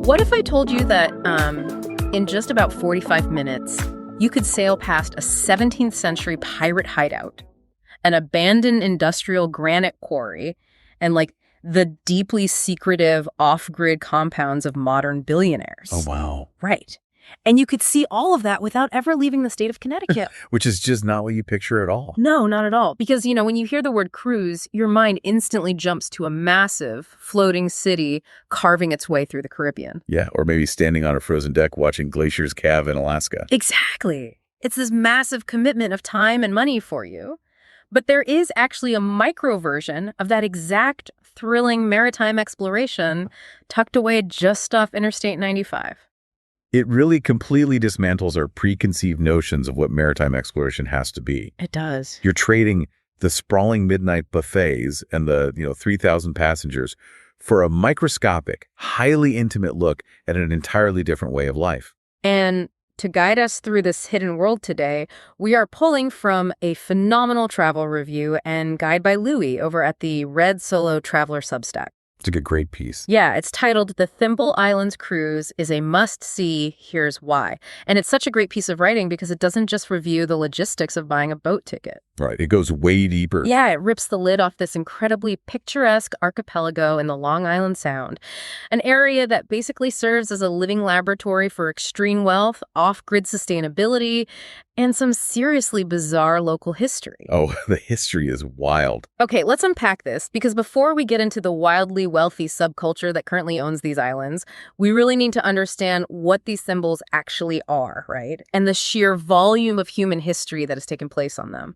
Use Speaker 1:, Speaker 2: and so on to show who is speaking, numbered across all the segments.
Speaker 1: What if I told you that in just about 45 minutes, you could sail past a 17th century pirate hideout, an abandoned industrial granite quarry, and like the deeply secretive off-grid compounds of modern billionaires?
Speaker 2: Oh, wow.
Speaker 1: Right. And you could see all of that without ever leaving the state of Connecticut.
Speaker 2: Which is just not what you picture at all.
Speaker 1: No, not at all. Because, when you hear the word cruise, your mind instantly jumps to a massive floating city carving its way through the Caribbean.
Speaker 2: Yeah, or maybe standing on a frozen deck watching glaciers calve in Alaska.
Speaker 1: Exactly. It's this massive commitment of time and money for you. But there is actually a micro version of that exact thrilling maritime exploration tucked away just off Interstate 95.
Speaker 2: It really completely dismantles our preconceived notions of what maritime exploration has to be.
Speaker 1: It does.
Speaker 2: You're trading the sprawling midnight buffets and the 3,000 passengers for a microscopic, highly intimate look at an entirely different way of life.
Speaker 1: And to guide us through this hidden world today, we are pulling from a phenomenal travel review and guide by Louie over at the Red Solo Traveler Substack.
Speaker 2: It's a great piece.
Speaker 1: Yeah, it's titled The Thimble Islands Cruise is a Must-See, Here's Why. And it's such a great piece of writing because it doesn't just review the logistics of buying a boat ticket.
Speaker 2: Right. It goes way deeper.
Speaker 1: Yeah, it rips the lid off this incredibly picturesque archipelago in the Long Island Sound, an area that basically serves as a living laboratory for extreme wealth, off-grid sustainability, and some seriously bizarre local history.
Speaker 2: Oh, the history is wild.
Speaker 1: Okay, let's unpack this, because before we get into the wildly wealthy subculture that currently owns these islands, we really need to understand what these thimbles actually are, right? And the sheer volume of human history that has taken place on them.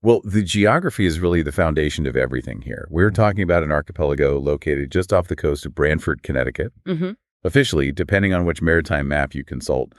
Speaker 2: Well, the geography is really the foundation of everything here. We're talking about an archipelago located just off the coast of Branford, Connecticut.
Speaker 1: Mm-hmm.
Speaker 2: Officially, depending on which maritime map you consult,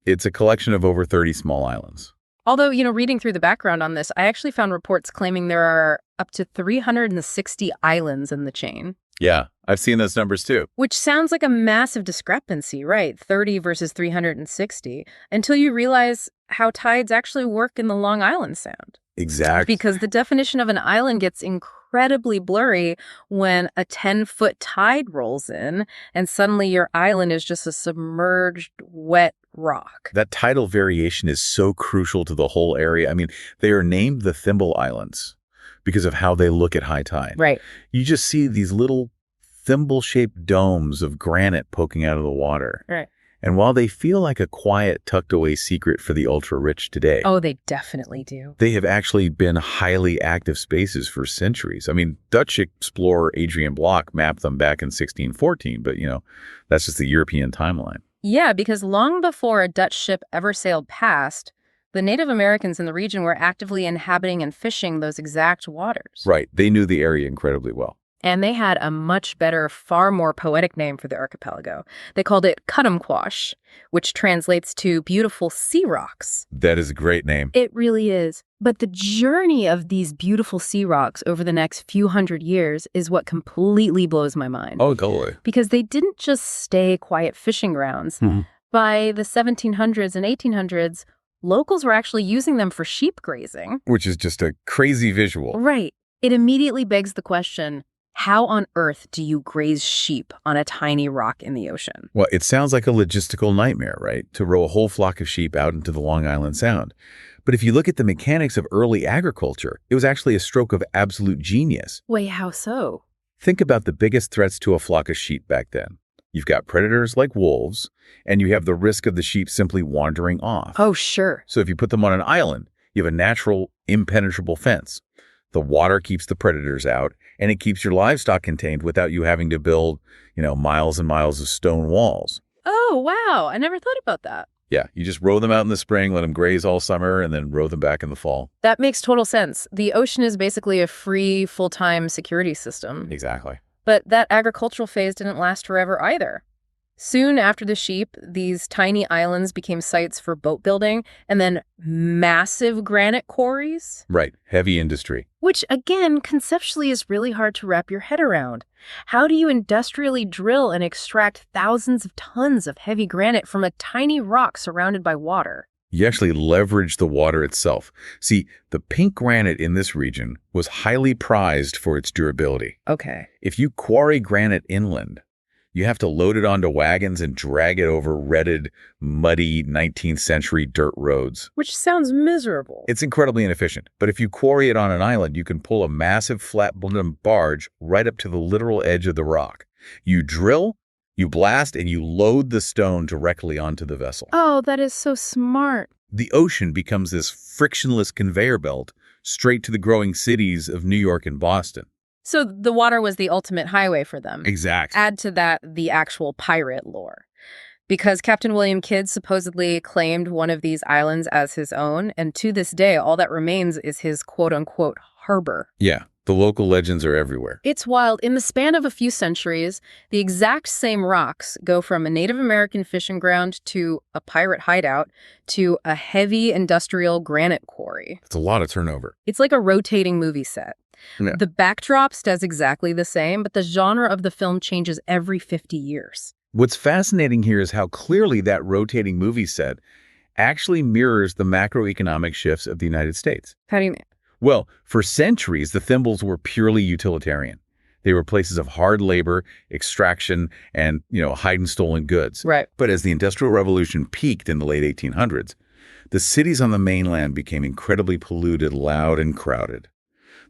Speaker 2: it's a collection of over 30 small islands.
Speaker 1: Although, reading through the background on this, I actually found reports claiming there are up to 360 islands in the chain.
Speaker 2: Yeah, I've seen those numbers too.
Speaker 1: Which sounds like a massive discrepancy, right? 30 versus 360, until you realize how tides actually work in the Long Island Sound.
Speaker 2: Exactly.
Speaker 1: Because the definition of an island gets incredibly blurry when a 10-foot tide rolls in and suddenly your island is just a submerged, wet rock.
Speaker 2: That tidal variation is so crucial to the whole area. I mean, they are named the Thimble Islands because of how they look at high tide.
Speaker 1: Right.
Speaker 2: You just see these little thimble-shaped domes of granite poking out of the water.
Speaker 1: Right.
Speaker 2: And while they feel like a quiet, tucked-away secret for the ultra-rich today,
Speaker 1: oh, they definitely do.
Speaker 2: They have actually been highly active spaces for centuries. I mean, Dutch explorer Adriaen Block mapped them back in 1614, but, that's just the European timeline.
Speaker 1: Yeah, because long before a Dutch ship ever sailed past, the Native Americans in the region were actively inhabiting and fishing those exact waters.
Speaker 2: Right. They knew the area incredibly well.
Speaker 1: And they had a much better, far more poetic name for the archipelago. They called it Kuttomquosh, which translates to beautiful sea rocks.
Speaker 2: That is a great name.
Speaker 1: It really is. But the journey of these beautiful sea rocks over the next few hundred years is what completely blows my mind.
Speaker 2: Oh, go away.
Speaker 1: Because they didn't just stay quiet fishing grounds.
Speaker 2: Mm-hmm.
Speaker 1: By the 1700s and 1800s, locals were actually using them for sheep grazing.
Speaker 2: Which is just a crazy visual.
Speaker 1: Right. It immediately begs the question, how on earth do you graze sheep on a tiny rock in the ocean?
Speaker 2: Well, it sounds like a logistical nightmare, right? To row a whole flock of sheep out into the Long Island Sound. But if you look at the mechanics of early agriculture, it was actually a stroke of absolute genius.
Speaker 1: Wait, how so?
Speaker 2: Think about the biggest threats to a flock of sheep back then. You've got predators like wolves, and you have the risk of the sheep simply wandering off.
Speaker 1: Oh, sure.
Speaker 2: So if you put them on an island, you have a natural, impenetrable fence. The water keeps the predators out, and it keeps your livestock contained without you having to build, miles and miles of stone walls.
Speaker 1: Oh, wow. I never thought about that.
Speaker 2: Yeah, you just row them out in the spring, let them graze all summer, and then row them back in the fall.
Speaker 1: That makes total sense. The ocean is basically a free, full-time security system.
Speaker 2: Exactly.
Speaker 1: But that agricultural phase didn't last forever either. Soon after the sheep, these tiny islands became sites for boat building and then massive granite quarries.
Speaker 2: Right. Heavy industry.
Speaker 1: Which, again, conceptually is really hard to wrap your head around. How do you industrially drill and extract thousands of tons of heavy granite from a tiny rock surrounded by water?
Speaker 2: You actually leverage the water itself. See, the pink granite in this region was highly prized for its durability.
Speaker 1: Okay.
Speaker 2: If you quarry granite inland, you have to load it onto wagons and drag it over rutted, muddy 19th century dirt roads.
Speaker 1: Which sounds miserable.
Speaker 2: It's incredibly inefficient. But if you quarry it on an island, you can pull a massive flat-bottomed barge right up to the literal edge of the rock. You drill, you blast, and you load the stone directly onto the vessel.
Speaker 1: Oh, that is so smart.
Speaker 2: The ocean becomes this frictionless conveyor belt straight to the growing cities of New York and Boston.
Speaker 1: So the water was the ultimate highway for them.
Speaker 2: Exactly.
Speaker 1: Add to that the actual pirate lore. Because Captain William Kidd supposedly claimed one of these islands as his own, and to this day, all that remains is his quote-unquote harbor.
Speaker 2: Yeah, the local legends are everywhere.
Speaker 1: It's wild. In the span of a few centuries, the exact same rocks go from a Native American fishing ground to a pirate hideout to a heavy industrial granite quarry.
Speaker 2: It's a lot of turnover.
Speaker 1: It's like a rotating movie set.
Speaker 2: Yeah.
Speaker 1: The backdrop stays exactly the same, but the genre of the film changes every 50 years.
Speaker 2: What's fascinating here is how clearly that rotating movie set actually mirrors the macroeconomic shifts of the United States.
Speaker 1: How do you mean?
Speaker 2: Well, for centuries, the thimbles were purely utilitarian. They were places of hard labor, extraction, and, hiding stolen goods.
Speaker 1: Right.
Speaker 2: But as the Industrial Revolution peaked in the late 1800s, the cities on the mainland became incredibly polluted, loud, and crowded.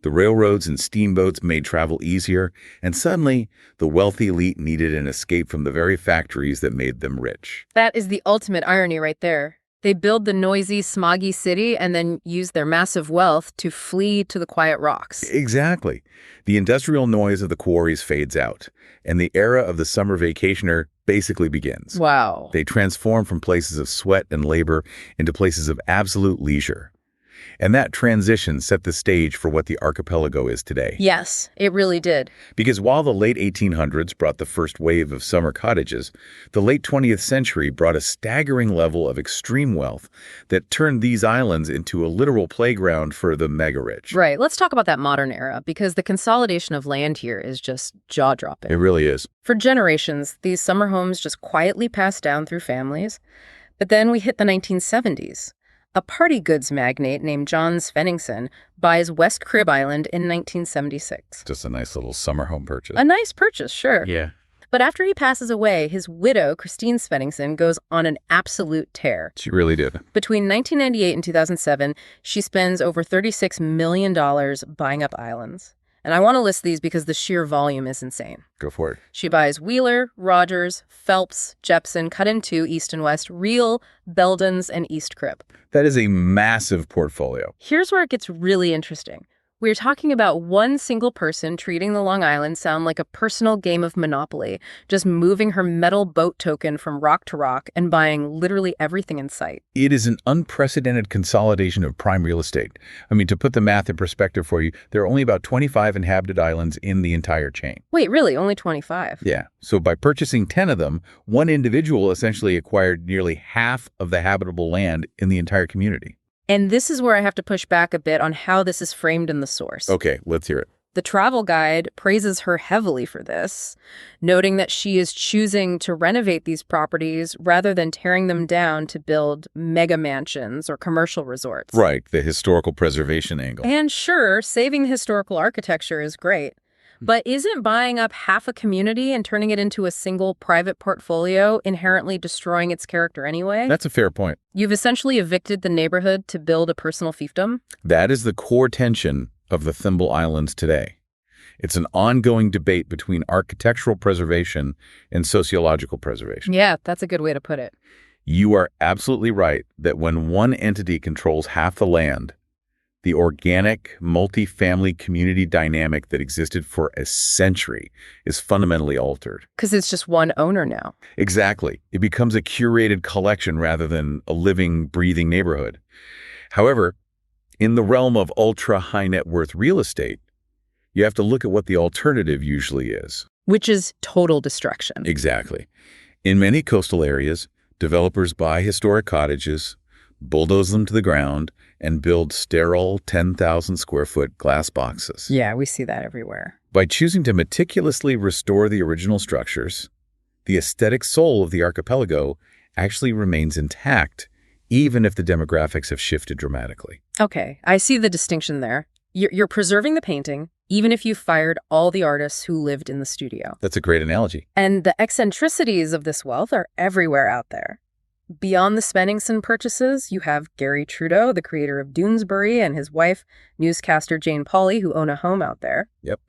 Speaker 2: The railroads and steamboats made travel easier, and suddenly, the wealthy elite needed an escape from the very factories that made them rich.
Speaker 1: That is the ultimate irony right there. They build the noisy, smoggy city and then use their massive wealth to flee to the quiet rocks.
Speaker 2: Exactly. The industrial noise of the quarries fades out, and the era of the summer vacationer basically begins.
Speaker 1: Wow.
Speaker 2: They transform from places of sweat and labor into places of absolute leisure. And that transition set the stage for what the archipelago is today.
Speaker 1: Yes, it really did.
Speaker 2: Because while the late 1800s brought the first wave of summer cottages, the late 20th century brought a staggering level of extreme wealth that turned these islands into a literal playground for the mega-rich.
Speaker 1: Right. Let's talk about that modern era, because the consolidation of land here is just jaw-dropping.
Speaker 2: It really is.
Speaker 1: For generations, these summer homes just quietly passed down through families. But then we hit the 1970s. A party goods magnate named John Svenningsson buys West Crib Island in 1976.
Speaker 2: Just a nice little summer home purchase.
Speaker 1: A nice purchase, sure.
Speaker 2: Yeah.
Speaker 1: But after he passes away, his widow, Christine Svenningsson, goes on an absolute tear.
Speaker 2: She really did.
Speaker 1: Between 1998 and 2007, she spends over $36 million buying up islands. And I want to list these because the sheer volume is insane.
Speaker 2: Go for it.
Speaker 1: She buys Wheeler, Rogers, Phelps, Jepson, Cut in Two, East and West, Reel, Beldens, and East Crib.
Speaker 2: That is a massive portfolio.
Speaker 1: Here's where it gets really interesting. We're talking about one single person treating the Long Island sound like a personal game of Monopoly, just moving her metal boat token from rock to rock and buying literally everything in sight.
Speaker 2: It is an unprecedented consolidation of prime real estate. I mean, to put the math in perspective for you, there are only about 25 inhabited islands in the entire chain.
Speaker 1: Wait, really? Only 25?
Speaker 2: Yeah. So by purchasing 10 of them, one individual essentially acquired nearly half of the habitable land in the entire community.
Speaker 1: And this is where I have to push back a bit on how this is framed in the source.
Speaker 2: Okay, let's hear it.
Speaker 1: The travel guide praises her heavily for this, noting that she is choosing to renovate these properties rather than tearing them down to build mega mansions or commercial resorts.
Speaker 2: Right, the historical preservation angle.
Speaker 1: And sure, saving the historical architecture is great. But isn't buying up half a community and turning it into a single private portfolio inherently destroying its character anyway?
Speaker 2: That's a fair point.
Speaker 1: You've essentially evicted the neighborhood to build a personal fiefdom?
Speaker 2: That is the core tension of the Thimble Islands today. It's an ongoing debate between architectural preservation and sociological preservation.
Speaker 1: Yeah, that's a good way to put it.
Speaker 2: You are absolutely right that when one entity controls half the land, the organic, multi-family community dynamic that existed for a century is fundamentally altered.
Speaker 1: Because it's just one owner now.
Speaker 2: Exactly. It becomes a curated collection rather than a living, breathing neighborhood. However, in the realm of ultra-high net worth real estate, you have to look at what the alternative usually is.
Speaker 1: Which is total destruction.
Speaker 2: Exactly. In many coastal areas, developers buy historic cottages, bulldoze them to the ground, and build sterile 10,000 square foot glass boxes.
Speaker 1: Yeah, we see that everywhere.
Speaker 2: By choosing to meticulously restore the original structures, the aesthetic soul of the archipelago actually remains intact, even if the demographics have shifted dramatically.
Speaker 1: Okay, I see the distinction there. You're preserving the painting, even if you fired all the artists who lived in the studio.
Speaker 2: That's a great analogy.
Speaker 1: And the eccentricities of this wealth are everywhere out there. Beyond the Spenningson purchases, you have Gary Trudeau, the creator of Doonesbury, and his wife, newscaster Jane Pauley, who own a home out there.
Speaker 2: Yep.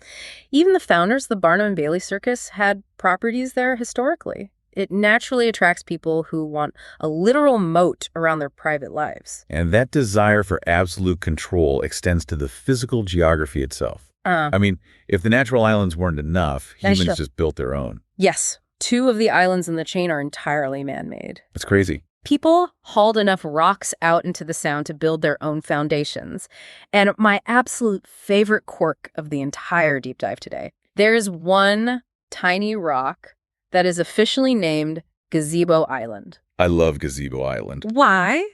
Speaker 1: Even the founders of the Barnum and Bailey Circus had properties there historically. It naturally attracts people who want a literal moat around their private lives.
Speaker 2: And that desire for absolute control extends to the physical geography itself. I mean, if the natural islands weren't enough, humans just built their own.
Speaker 1: Yes. 2 of the islands in the chain are entirely man-made.
Speaker 2: That's crazy.
Speaker 1: People hauled enough rocks out into the Sound to build their own foundations. And my absolute favorite quirk of the entire deep dive today, there is one tiny rock that is officially named Gazebo Island.
Speaker 2: I love Gazebo Island.
Speaker 1: Why?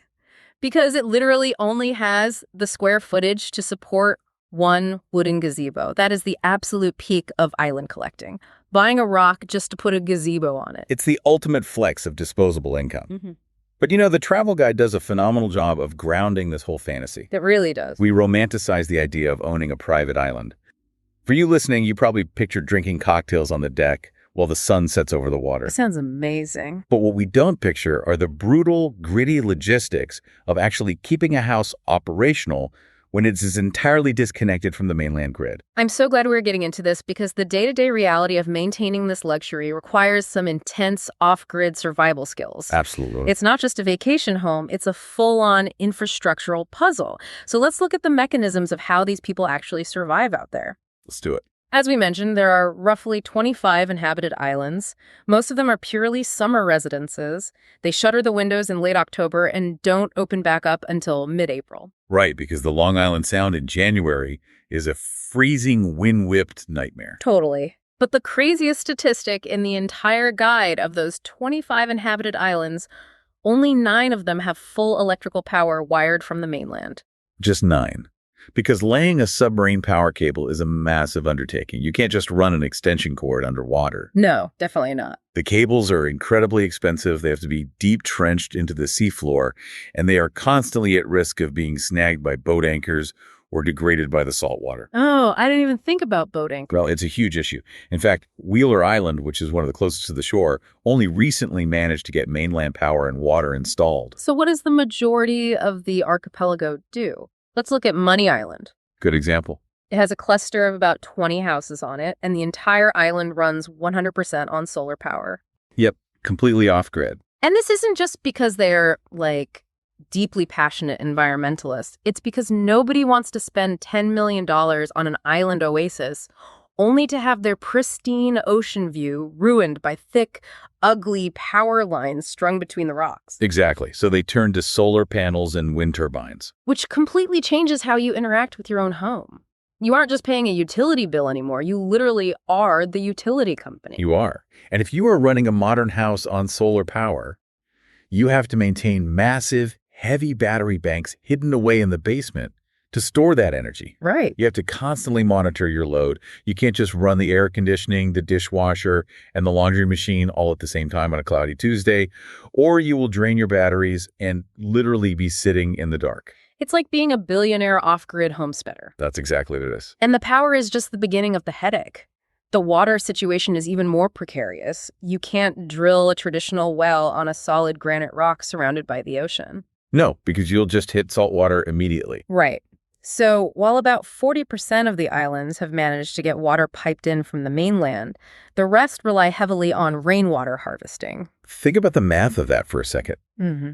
Speaker 1: Because it literally only has the square footage to support one wooden gazebo. That is the absolute peak of island collecting. Buying a rock just to put a gazebo on it.
Speaker 2: It's the ultimate flex of disposable income. But the travel guide does a phenomenal job of grounding this whole fantasy.
Speaker 1: It really does.
Speaker 2: We romanticize the idea of owning a private island. For you listening, you probably pictured drinking cocktails on the deck while the sun sets over the water.
Speaker 1: That sounds amazing.
Speaker 2: But what we don't picture are the brutal, gritty logistics of actually keeping a house operational when it is entirely disconnected from the mainland grid.
Speaker 1: I'm so glad we're getting into this because the day-to-day reality of maintaining this luxury requires some intense off-grid survival skills.
Speaker 2: Absolutely.
Speaker 1: It's not just a vacation home, it's a full-on infrastructural puzzle. So let's look at the mechanisms of how these people actually survive out there.
Speaker 2: Let's do it.
Speaker 1: As we mentioned, there are roughly 25 inhabited islands. Most of them are purely summer residences. They shutter the windows in late October and don't open back up until mid-April.
Speaker 2: Right, because the Long Island Sound in January is a freezing, wind-whipped nightmare.
Speaker 1: Totally. But the craziest statistic in the entire guide of those 25 inhabited islands, only 9 of them have full electrical power wired from the mainland.
Speaker 2: Just 9. Because laying a submarine power cable is a massive undertaking. You can't just run an extension cord underwater.
Speaker 1: No, definitely not.
Speaker 2: The cables are incredibly expensive. They have to be deep trenched into the seafloor, and they are constantly at risk of being snagged by boat anchors or degraded by the salt water.
Speaker 1: Oh, I didn't even think about boating.
Speaker 2: Well, it's a huge issue. In fact, Wheeler Island, which is one of the closest to the shore, only recently managed to get mainland power and water installed.
Speaker 1: So what does the majority of the archipelago do? Let's look at Money Island.
Speaker 2: Good example.
Speaker 1: It has a cluster of about 20 houses on it, and the entire island runs 100% on solar power.
Speaker 2: Yep, completely off-grid.
Speaker 1: And this isn't just because they're, deeply passionate environmentalists. It's because nobody wants to spend $10 million on an island oasis only to have their pristine ocean view ruined by thick, ugly power lines strung between the rocks.
Speaker 2: Exactly. So they turn to solar panels and wind turbines.
Speaker 1: Which completely changes how you interact with your own home. You aren't just paying a utility bill anymore. You literally are the utility company.
Speaker 2: You are. And if you are running a modern house on solar power, you have to maintain massive, heavy battery banks hidden away in the basement to store that energy.
Speaker 1: Right.
Speaker 2: You have to constantly monitor your load. You can't just run the air conditioning, the dishwasher, and the laundry machine all at the same time on a cloudy Tuesday, or you will drain your batteries and literally be sitting in the dark.
Speaker 1: It's like being a billionaire off-grid homesteader.
Speaker 2: That's exactly what it is.
Speaker 1: And the power is just the beginning of the headache. The water situation is even more precarious. You can't drill a traditional well on a solid granite rock surrounded by the ocean.
Speaker 2: No, because you'll just hit salt water immediately.
Speaker 1: Right. So while about 40% of the islands have managed to get water piped in from the mainland, the rest rely heavily on rainwater harvesting.
Speaker 2: Think about the math of that for a second.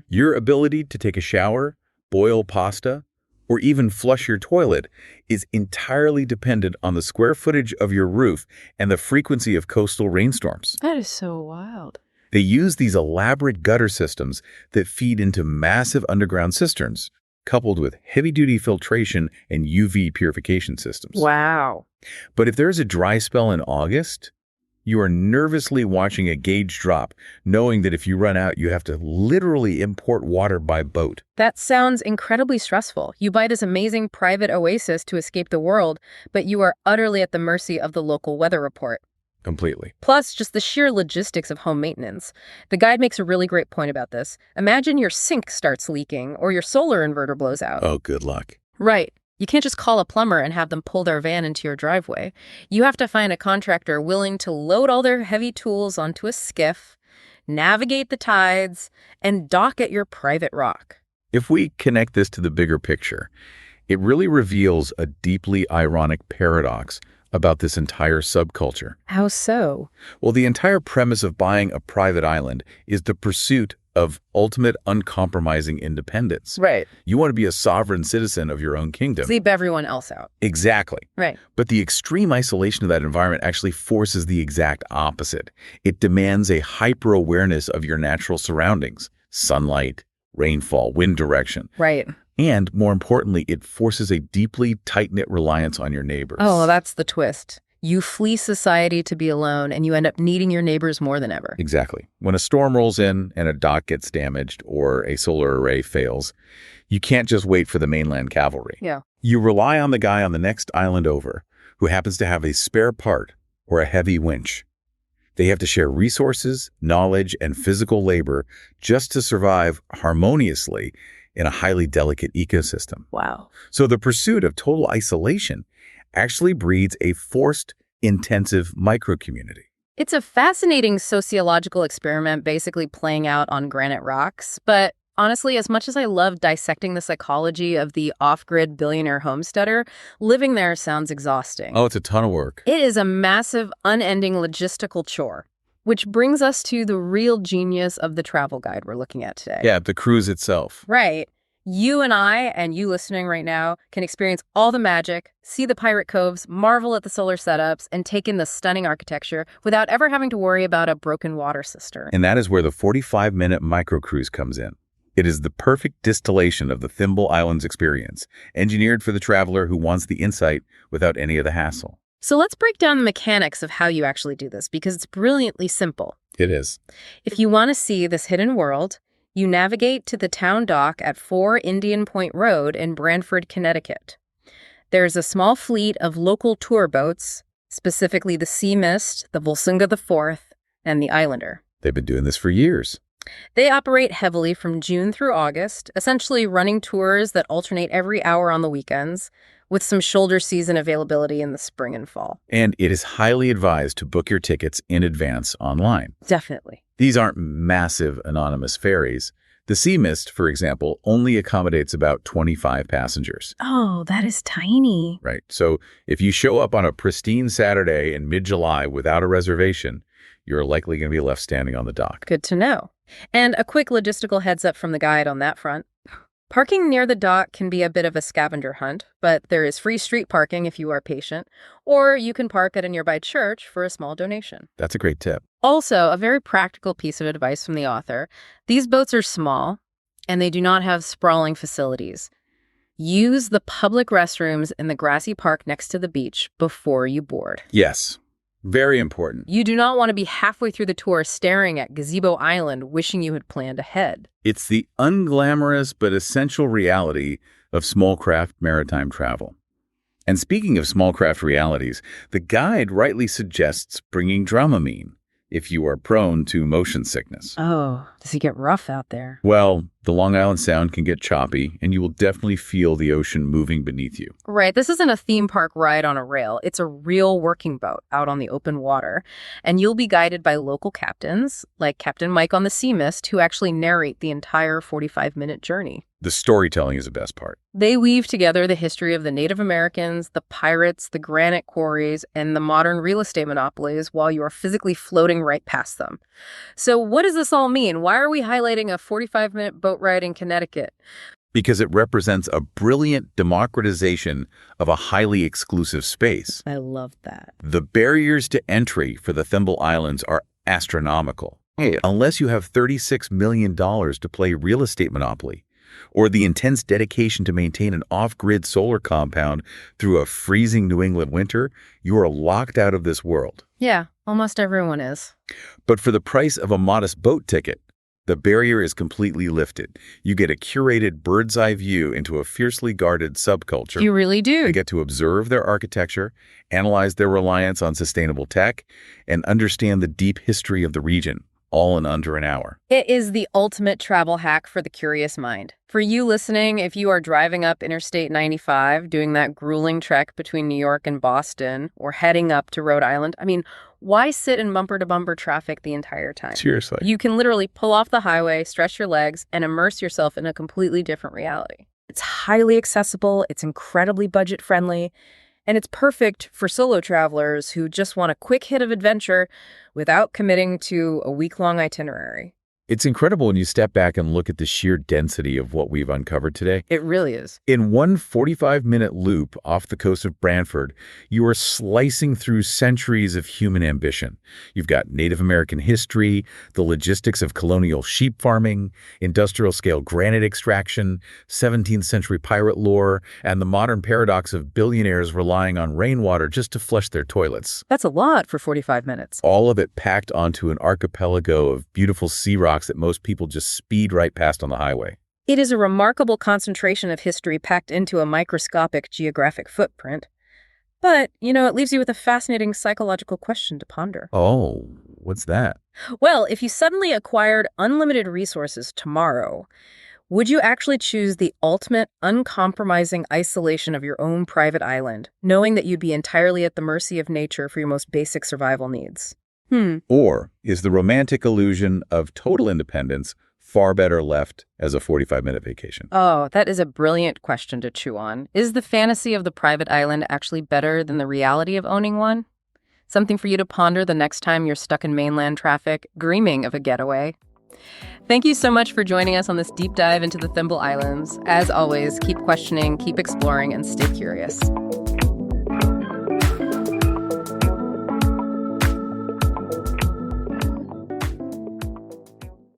Speaker 2: Your ability to take a shower, boil pasta, or even flush your toilet is entirely dependent on the square footage of your roof and the frequency of coastal rainstorms.
Speaker 1: That is so wild.
Speaker 2: They use these elaborate gutter systems that feed into massive underground cisterns, coupled with heavy-duty filtration and UV purification systems.
Speaker 1: Wow.
Speaker 2: But if there's a dry spell in August, you are nervously watching a gauge drop, knowing that if you run out, you have to literally import water by boat.
Speaker 1: That sounds incredibly stressful. You buy this amazing private oasis to escape the world, but you are utterly at the mercy of the local weather report.
Speaker 2: Completely.
Speaker 1: Plus, just the sheer logistics of home maintenance. The guide makes a really great point about this. Imagine your sink starts leaking or your solar inverter blows out.
Speaker 2: Oh, good luck.
Speaker 1: Right. You can't just call a plumber and have them pull their van into your driveway. You have to find a contractor willing to load all their heavy tools onto a skiff, navigate the tides, and dock at your private rock.
Speaker 2: If we connect this to the bigger picture, it really reveals a deeply ironic paradox about this entire subculture.
Speaker 1: How so?
Speaker 2: Well, the entire premise of buying a private island is the pursuit of ultimate uncompromising independence.
Speaker 1: Right.
Speaker 2: You want to be a sovereign citizen of your own kingdom.
Speaker 1: Sleep everyone else out.
Speaker 2: Exactly.
Speaker 1: Right.
Speaker 2: But the extreme isolation of that environment actually forces the exact opposite. It demands a hyper-awareness of your natural surroundings, sunlight, rainfall, wind direction.
Speaker 1: Right.
Speaker 2: And more importantly, it forces a deeply tight-knit reliance on your neighbors.
Speaker 1: Oh, that's the twist. You flee society to be alone, and you end up needing your neighbors more than ever.
Speaker 2: Exactly. When a storm rolls in and a dock gets damaged or a solar array fails, you can't just wait for the mainland cavalry.
Speaker 1: Yeah.
Speaker 2: You rely on the guy on the next island over who happens to have a spare part or a heavy winch. They have to share resources, knowledge, and physical labor just to survive harmoniously in a highly delicate ecosystem.
Speaker 1: Wow.
Speaker 2: So the pursuit of total isolation actually breeds a forced, intensive microcommunity.
Speaker 1: It's a fascinating sociological experiment basically playing out on granite rocks, but honestly, as much as I love dissecting the psychology of the off-grid billionaire homesteader, living there sounds exhausting.
Speaker 2: Oh, it's a ton of work.
Speaker 1: It is a massive, unending logistical chore, which brings us to the real genius of the travel guide we're looking at today.
Speaker 2: Yeah, the cruise itself.
Speaker 1: Right. You and I, and you listening right now, can experience all the magic, see the pirate coves, marvel at the solar setups, and take in the stunning architecture without ever having to worry about a broken water cistern.
Speaker 2: And that is where the 45-minute microcruise comes in. It is the perfect distillation of the Thimble Islands experience, engineered for the traveler who wants the insight without any of the hassle.
Speaker 1: So let's break down the mechanics of how you actually do this, because it's brilliantly simple.
Speaker 2: It is.
Speaker 1: If you want to see this hidden world, you navigate to the town dock at 4 Indian Point Road in Branford, Connecticut. There's a small fleet of local tour boats, specifically the Sea Mist, the Volsunga IV, and the Islander.
Speaker 2: They've been doing this for years.
Speaker 1: They operate heavily from June through August, essentially running tours that alternate every hour on the weekends, with some shoulder season availability in the spring and fall.
Speaker 2: And it is highly advised to book your tickets in advance online.
Speaker 1: Definitely.
Speaker 2: These aren't massive anonymous ferries. The Sea Mist, for example, only accommodates about 25 passengers.
Speaker 1: Oh, that is tiny.
Speaker 2: Right. So if you show up on a pristine Saturday in mid-July without a reservation, you're likely going to be left standing on the dock.
Speaker 1: Good to know. And a quick logistical heads up from the guide on that front. Parking near the dock can be a bit of a scavenger hunt, but there is free street parking if you are patient, or you can park at a nearby church for a small donation.
Speaker 2: That's a great tip.
Speaker 1: Also, a very practical piece of advice from the author. These boats are small, and they do not have sprawling facilities. Use the public restrooms in the grassy park next to the beach before you board.
Speaker 2: Yes. Very important.
Speaker 1: You do not want to be halfway through the tour staring at Gazebo Island wishing you had planned ahead.
Speaker 2: It's the unglamorous but essential reality of small craft maritime travel. And speaking of small craft realities, the guide rightly suggests bringing Dramamine if you are prone to motion sickness.
Speaker 1: Oh, does it get rough out there?
Speaker 2: Well, the Long Island Sound can get choppy, and you will definitely feel the ocean moving beneath you.
Speaker 1: Right. This isn't a theme park ride on a rail. It's a real working boat out on the open water. And you'll be guided by local captains, like Captain Mike on the Sea Mist, who actually narrate the entire 45-minute journey.
Speaker 2: The storytelling is the best part.
Speaker 1: They weave together the history of the Native Americans, the pirates, the granite quarries, and the modern real estate monopolies while you are physically floating right past them. So what does this all mean? Why are we highlighting a 45-minute boat ride in Connecticut?
Speaker 2: Because it represents a brilliant democratization of a highly exclusive space.
Speaker 1: I love that.
Speaker 2: The barriers to entry for the Thimble Islands are astronomical. Unless you have $36 million to play real estate monopoly, or the intense dedication to maintain an off-grid solar compound through a freezing New England winter, you are locked out of this world.
Speaker 1: Yeah, almost everyone is.
Speaker 2: But for the price of a modest boat ticket, The barrier is completely lifted. You get a curated bird's-eye view into a fiercely guarded subculture.
Speaker 1: You really do.
Speaker 2: You get to observe their architecture, analyze their reliance on sustainable tech, and understand the deep history of the region, all in under an hour.
Speaker 1: It is the ultimate travel hack for the curious mind. For you listening, if you are driving up Interstate 95, doing that grueling trek between New York and Boston, or heading up to Rhode Island, why sit in bumper-to-bumper traffic the entire time?
Speaker 2: Seriously.
Speaker 1: You can literally pull off the highway, stretch your legs, and immerse yourself in a completely different reality. It's highly accessible, it's incredibly budget-friendly, and it's perfect for solo travelers who just want a quick hit of adventure without committing to a week-long itinerary.
Speaker 2: It's incredible when you step back and look at the sheer density of what we've uncovered today.
Speaker 1: It really is.
Speaker 2: In one 45-minute loop off the coast of Branford, you are slicing through centuries of human ambition. You've got Native American history, the logistics of colonial sheep farming, industrial-scale granite extraction, 17th century pirate lore, and the modern paradox of billionaires relying on rainwater just to flush their toilets.
Speaker 1: That's a lot for 45 minutes.
Speaker 2: All of it packed onto an archipelago of beautiful sea rocks that most people just speed right past on the highway.
Speaker 1: It is a remarkable concentration of history packed into a microscopic geographic footprint. But, it leaves you with a fascinating psychological question to ponder.
Speaker 2: Oh, what's that?
Speaker 1: Well, if you suddenly acquired unlimited resources tomorrow, would you actually choose the ultimate, uncompromising isolation of your own private island, knowing that you'd be entirely at the mercy of nature for your most basic survival needs?
Speaker 2: Or is the romantic illusion of total independence far better left as a 45-minute vacation?
Speaker 1: Oh, that is a brilliant question to chew on. Is the fantasy of the private island actually better than the reality of owning one? Something for you to ponder the next time you're stuck in mainland traffic, dreaming of a getaway. Thank you so much for joining us on this deep dive into the Thimble Islands. As always, keep questioning, keep exploring, and stay curious.